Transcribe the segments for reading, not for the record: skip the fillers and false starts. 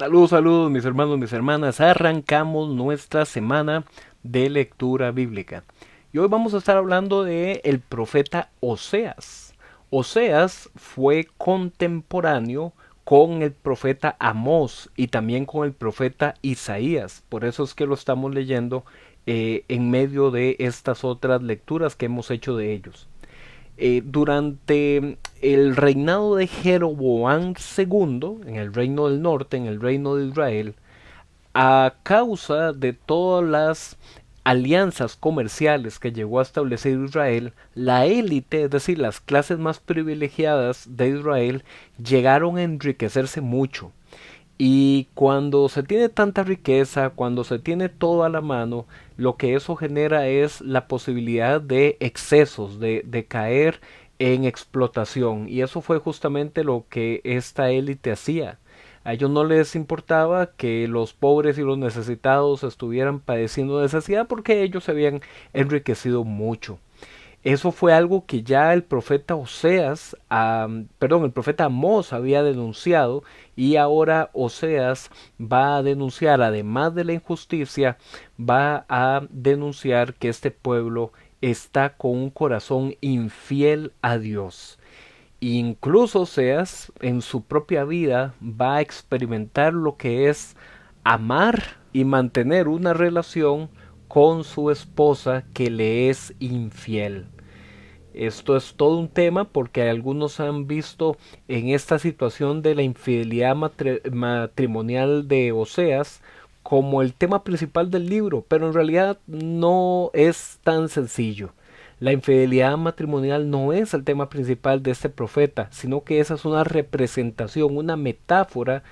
Saludos, saludos mis hermanos, mis hermanas. Arrancamos nuestra semana de lectura bíblica. Y hoy vamos a estar hablando de el profeta Oseas. Oseas fue contemporáneo con el profeta Amós y también con el profeta Isaías. Por eso es que lo estamos leyendo en medio de estas otras lecturas que hemos hecho de ellos. Durante el reinado de Jeroboam II, en el reino del norte, en el reino de Israel, a causa de todas las alianzas comerciales que llegó a establecer Israel, la élite, es decir, las clases más privilegiadas de Israel, llegaron a enriquecerse mucho. Y cuando se tiene tanta riqueza, cuando se tiene todo a la mano, lo que eso genera es la posibilidad de excesos, de caer en explotación. Y eso fue justamente lo que esta élite hacía. A ellos no les importaba que los pobres y los necesitados estuvieran padeciendo necesidad porque ellos se habían enriquecido mucho. Eso fue algo que ya el profeta Oseas, el profeta Amós había denunciado, y ahora Oseas va a denunciar, además de la injusticia, va a denunciar que este pueblo está con un corazón infiel a Dios. Incluso Oseas en su propia vida va a experimentar lo que es amar y mantener una relación con su esposa que le es infiel. Esto es todo un tema porque algunos han visto en esta situación de la infidelidad matrimonial de Oseas como el tema principal del libro, pero en realidad no es tan sencillo. La infidelidad matrimonial no es el tema principal de este profeta, sino que esa es una representación, una metáfora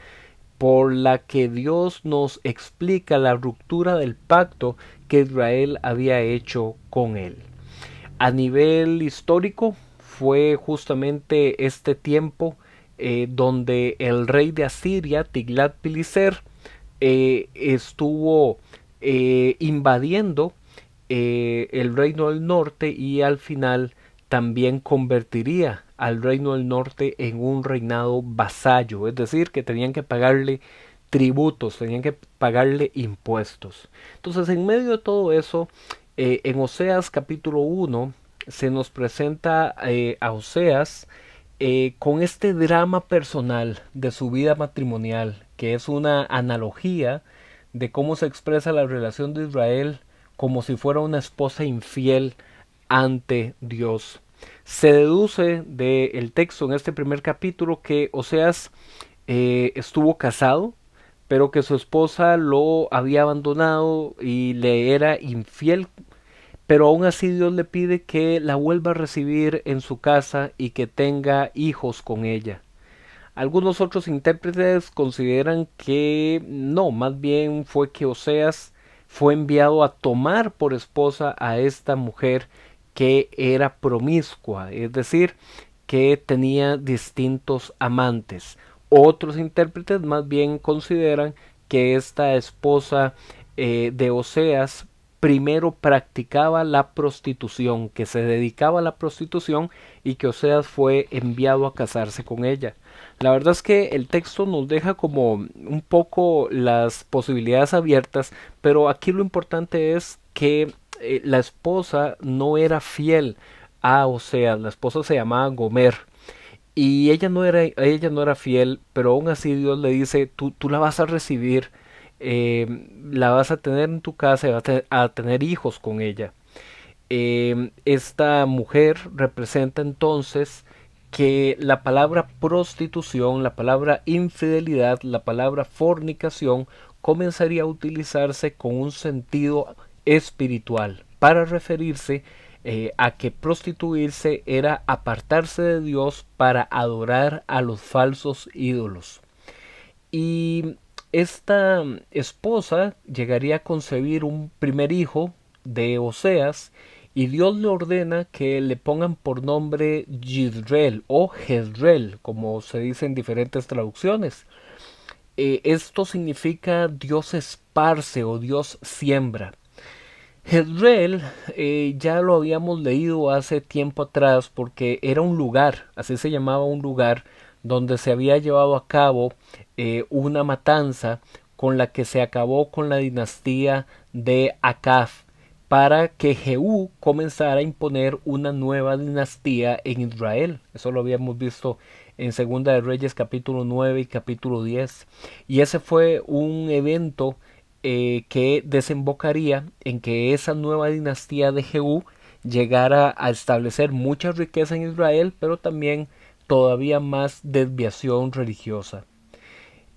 por la que Dios nos explica la ruptura del pacto que Israel había hecho con él. A nivel histórico fue justamente este tiempo donde el rey de Asiria, Tiglat-Pileser, estuvo invadiendo el reino del norte y al final también convertiría al reino del norte en un reinado vasallo, es decir, que tenían que pagarle tributos, tenían que pagarle impuestos. Entonces, en medio de todo eso, en Oseas capítulo 1 se nos presenta a Oseas con este drama personal de su vida matrimonial, que es una analogía de cómo se expresa la relación de Israel como si fuera una esposa infiel ante Dios. Se deduce del texto en este primer capítulo que Oseas estuvo casado, pero que su esposa lo había abandonado y le era infiel, pero aún así Dios le pide que la vuelva a recibir en su casa y que tenga hijos con ella. Algunos otros intérpretes consideran que no, más bien fue que Oseas fue enviado a tomar por esposa a esta mujer que era promiscua, es decir, que tenía distintos amantes. Otros intérpretes más bien consideran que esta esposa de Oseas primero practicaba la prostitución, que se dedicaba a la prostitución y que Oseas fue enviado a casarse con ella. La verdad es que el texto nos deja como un poco las posibilidades abiertas, pero aquí lo importante es que la esposa no era fiel a Oseas, la esposa se llamaba Gomer. Y ella no era fiel, pero aún así Dios le dice, tú la vas a recibir, la vas a tener en tu casa y vas a tener hijos con ella. Esta mujer representa entonces que la palabra prostitución, la palabra infidelidad, la palabra fornicación comenzaría a utilizarse con un sentido espiritual para referirse a que prostituirse era apartarse de Dios para adorar a los falsos ídolos. Y esta esposa llegaría a concebir un primer hijo de Oseas y Dios le ordena que le pongan por nombre Yisrael o Jezreel, como se dice en diferentes traducciones. Esto significa Dios esparce o Dios siembra. Jezreel ya lo habíamos leído hace tiempo atrás porque era un lugar, así se llamaba un lugar donde se había llevado a cabo una matanza con la que se acabó con la dinastía de Acab, para que Jehú comenzara a imponer una nueva dinastía en Israel. Eso lo habíamos visto en Segunda de Reyes capítulo 9 y capítulo 10. Y ese fue un evento que desembocaría en que esa nueva dinastía de Jehú llegara a establecer mucha riqueza en Israel, pero también todavía más desviación religiosa.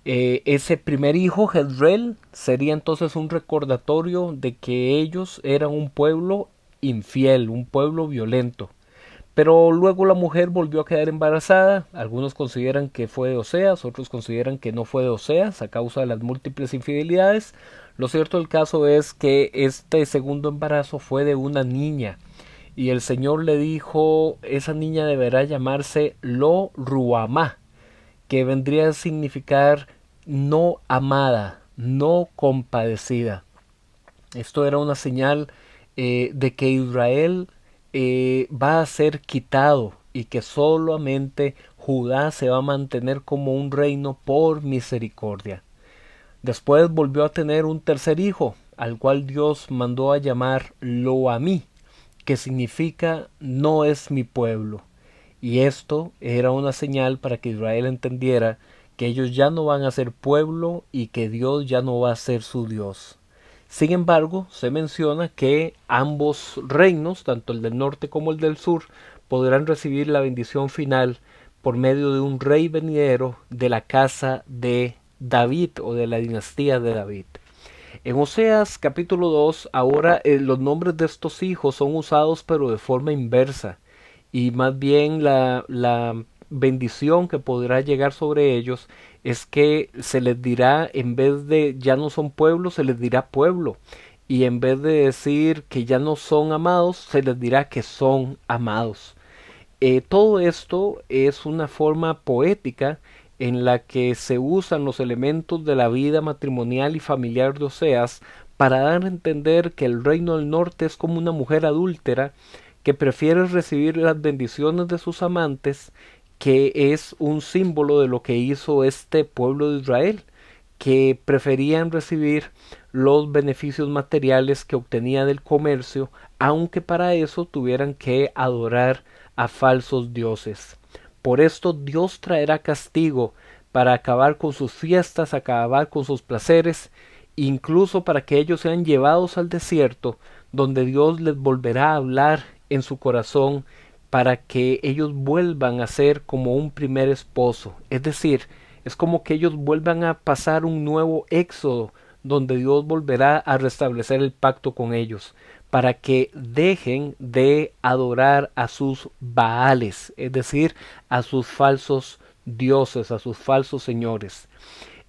Ese primer hijo, Jezreel, sería entonces un recordatorio de que ellos eran un pueblo infiel, un pueblo violento. Pero luego la mujer volvió a quedar embarazada. Algunos consideran que fue de Oseas, otros consideran que no fue de Oseas a causa de las múltiples infidelidades. Lo cierto del caso es que este segundo embarazo fue de una niña. Y el Señor le dijo, esa niña deberá llamarse Lo Ruamá, que vendría a significar no amada, no compadecida. Esto era una señal de que Israel va a ser quitado y que solamente Judá se va a mantener como un reino por misericordia. Después volvió a tener un tercer hijo, al cual Dios mandó a llamar Loamí, que significa no es mi pueblo. Y esto era una señal para que Israel entendiera que ellos ya no van a ser pueblo y que Dios ya no va a ser su Dios. Sin embargo, se menciona que ambos reinos, tanto el del norte como el del sur, podrán recibir la bendición final por medio de un rey venidero de la casa de David o de la dinastía de David. En Oseas capítulo 2, ahora los nombres de estos hijos son usados pero de forma inversa, y más bien la bendición que podrá llegar sobre ellos es que se les dirá, en vez de ya no son pueblo, se les dirá pueblo, y en vez de decir que ya no son amados, se les dirá que son amados. Todo esto es una forma poética en la que se usan los elementos de la vida matrimonial y familiar de Oseas para dar a entender que el reino del norte es como una mujer adúltera que prefiere recibir las bendiciones de sus amantes, que es un símbolo de lo que hizo este pueblo de Israel, que preferían recibir los beneficios materiales que obtenía del comercio, aunque para eso tuvieran que adorar a falsos dioses. Por esto Dios traerá castigo para acabar con sus fiestas, acabar con sus placeres, incluso para que ellos sean llevados al desierto, donde Dios les volverá a hablar en su corazón para que ellos vuelvan a ser como un primer esposo. Es decir, es como que ellos vuelvan a pasar un nuevo éxodo, donde Dios volverá a restablecer el pacto con ellos, para que dejen de adorar a sus Baales, es decir, a sus falsos dioses, a sus falsos señores.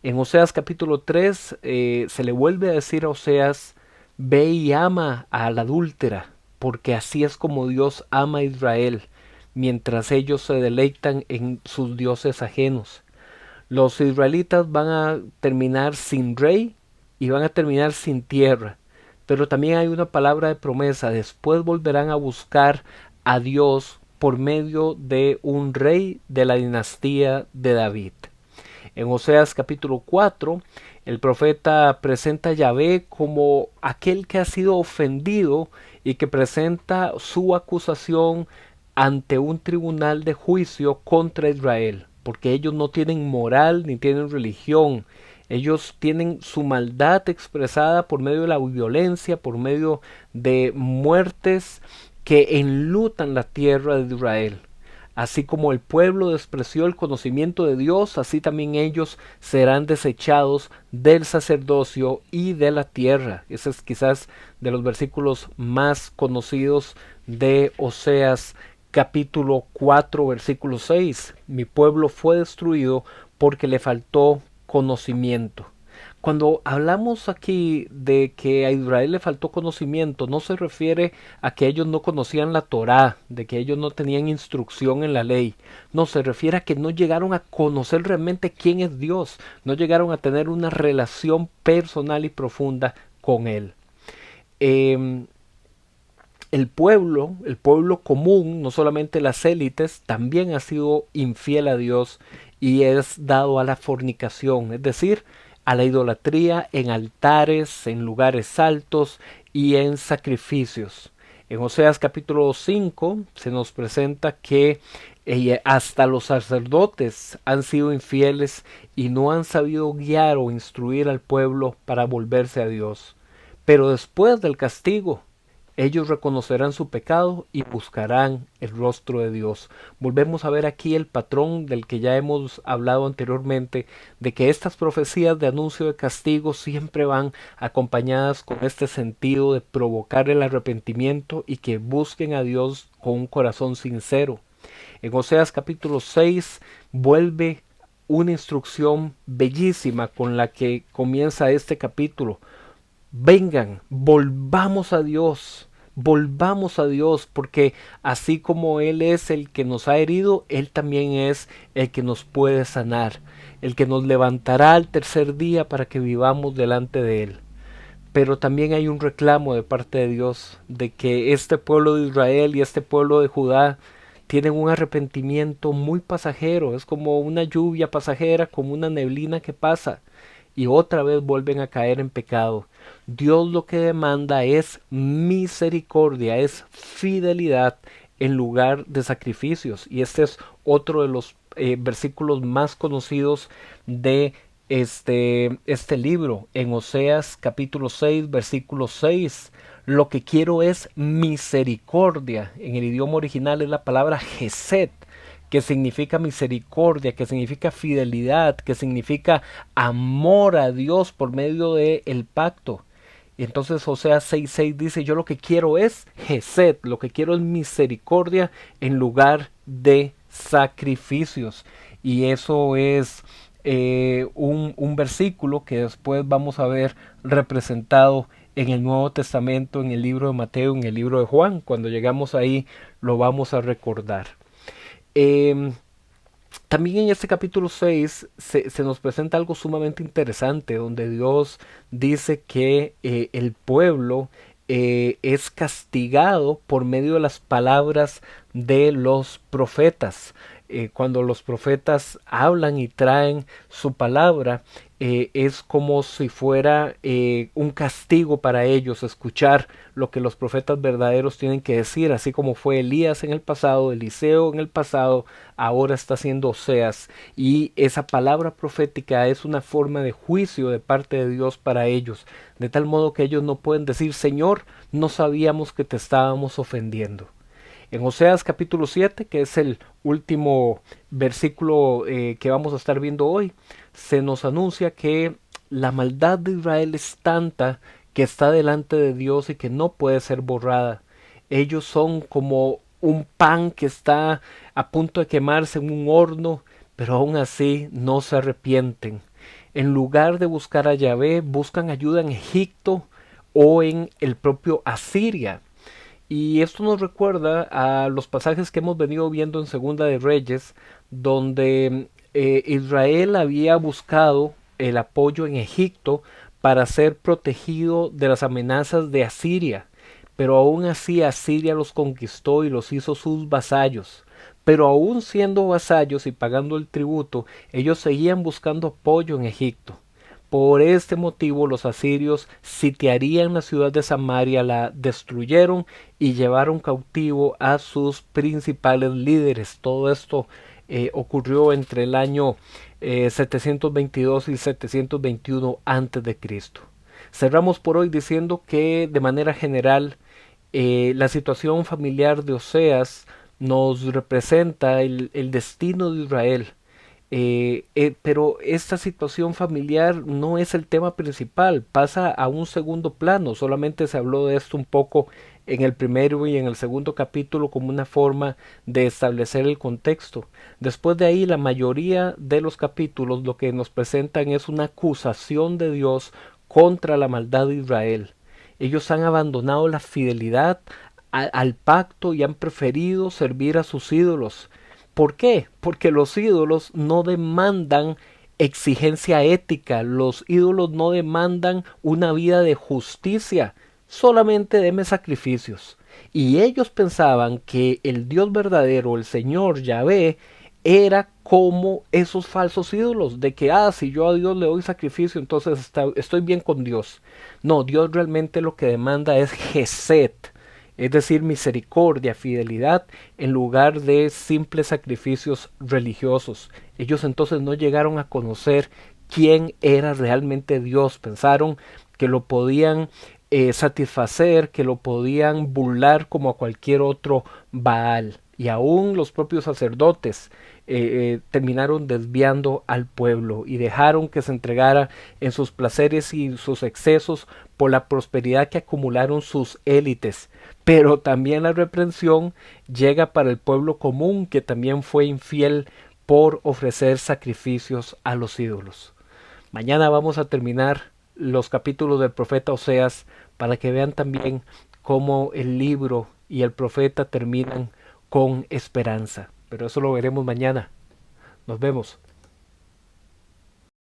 En Oseas capítulo 3 se le vuelve a decir a Oseas, ve y ama a la adúltera, porque así es como Dios ama a Israel, mientras ellos se deleitan en sus dioses ajenos. Los israelitas van a terminar sin rey y van a terminar sin tierra. Pero también hay una palabra de promesa. Después volverán a buscar a Dios por medio de un rey de la dinastía de David. En Oseas capítulo 4, el profeta presenta a Yahvé como aquel que ha sido ofendido y que presenta su acusación ante un tribunal de juicio contra Israel, porque ellos no tienen moral ni tienen religión. Ellos tienen su maldad expresada por medio de la violencia, por medio de muertes que enlutan la tierra de Israel. Así como el pueblo despreció el conocimiento de Dios, así también ellos serán desechados del sacerdocio y de la tierra. Ese es quizás de los versículos más conocidos de Oseas capítulo 4 versículo 6. Mi pueblo fue destruido porque le faltó conocimiento. Cuando hablamos aquí de que a Israel le faltó conocimiento, no se refiere a que ellos no conocían la Torá, de que ellos no tenían instrucción en la ley. No, se refiere a que no llegaron a conocer realmente quién es Dios, no llegaron a tener una relación personal y profunda con Él. El pueblo común, no solamente las élites, también ha sido infiel a Dios y es dado a la fornicación, es decir, a la idolatría en altares, en lugares altos y en sacrificios. En Oseas capítulo 5 se nos presenta que hasta los sacerdotes han sido infieles y no han sabido guiar o instruir al pueblo para volverse a Dios. Pero después del castigo, ellos reconocerán su pecado y buscarán el rostro de Dios. Volvemos a ver aquí el patrón del que ya hemos hablado anteriormente, de que estas profecías de anuncio de castigo siempre van acompañadas con este sentido de provocar el arrepentimiento y que busquen a Dios con un corazón sincero. En Oseas capítulo 6 vuelve una instrucción bellísima con la que comienza este capítulo. Vengan, volvamos a Dios, porque así como Él es el que nos ha herido, Él también es el que nos puede sanar, el que nos levantará al tercer día para que vivamos delante de Él. Pero también hay un reclamo de parte de Dios de que este pueblo de Israel y este pueblo de Judá tienen un arrepentimiento muy pasajero, es como una lluvia pasajera, como una neblina que pasa y otra vez vuelven a caer en pecado. Dios lo que demanda es misericordia, es fidelidad en lugar de sacrificios. Y este es otro de los versículos más conocidos de este libro. En Oseas capítulo 6, versículo 6. Lo que quiero es misericordia. En el idioma original es la palabra Gesed, que significa misericordia, que significa fidelidad, que significa amor a Dios por medio del pacto. Y entonces Oseas 6:6 dice, yo lo que quiero es Gesed, lo que quiero es misericordia en lugar de sacrificios. Y eso es un versículo que después vamos a ver representado en el Nuevo Testamento, en el libro de Mateo, en el libro de Juan. Cuando llegamos ahí lo vamos a recordar. También en este capítulo 6 se nos presenta algo sumamente interesante, donde Dios dice que el pueblo es castigado por medio de las palabras de los profetas. Cuando los profetas hablan y traen su palabra, es como si fuera un castigo para ellos escuchar lo que los profetas verdaderos tienen que decir, así como fue Elías en el pasado, Eliseo en el pasado, ahora está siendo Oseas, y esa palabra profética es una forma de juicio de parte de Dios para ellos, de tal modo que ellos no pueden decir, Señor, no sabíamos que te estábamos ofendiendo. En Oseas capítulo 7, que es el último versículo que vamos a estar viendo hoy, se nos anuncia que la maldad de Israel es tanta que está delante de Dios y que no puede ser borrada. Ellos son como un pan que está a punto de quemarse en un horno, pero aún así no se arrepienten. En lugar de buscar a Yahvé, buscan ayuda en Egipto o en el propio Asiria. Y esto nos recuerda a los pasajes que hemos venido viendo en Segunda de Reyes, donde Israel había buscado el apoyo en Egipto para ser protegido de las amenazas de Asiria, pero aún así Asiria los conquistó y los hizo sus vasallos. Pero aún siendo vasallos y pagando el tributo, ellos seguían buscando apoyo en Egipto. Por este motivo los asirios sitiarían la ciudad de Samaria, la destruyeron y llevaron cautivo a sus principales líderes. Todo esto ocurrió entre el año 722 y 721 antes de Cristo. Cerramos por hoy diciendo que de manera general la situación familiar de Oseas nos representa el destino de Israel. Pero esta situación familiar no es el tema principal, pasa a un segundo plano. Solamente se habló de esto un poco en el primero y en el segundo capítulo como una forma de establecer el contexto. Después de ahí, la mayoría de los capítulos lo que nos presentan es una acusación de Dios contra la maldad de Israel. Ellos han abandonado la fidelidad al pacto y han preferido servir a sus ídolos. ¿Por qué? Porque los ídolos no demandan exigencia ética, los ídolos no demandan una vida de justicia, solamente deme sacrificios. Y ellos pensaban que el Dios verdadero, el Señor Yahvé, era como esos falsos ídolos, de que, si yo a Dios le doy sacrificio, entonces estoy bien con Dios. No, Dios realmente lo que demanda es gesed, es decir, misericordia, fidelidad, en lugar de simples sacrificios religiosos. Ellos entonces no llegaron a conocer quién era realmente Dios, pensaron que lo podían satisfacer, que lo podían burlar como a cualquier otro Baal. Y aún los propios sacerdotes terminaron desviando al pueblo y dejaron que se entregara en sus placeres y sus excesos por la prosperidad que acumularon sus élites. Pero también la reprensión llega para el pueblo común, que también fue infiel por ofrecer sacrificios a los ídolos. Mañana vamos a terminar los capítulos del profeta Oseas para que vean también cómo el libro y el profeta terminan con esperanza. Pero eso lo veremos mañana. Nos vemos.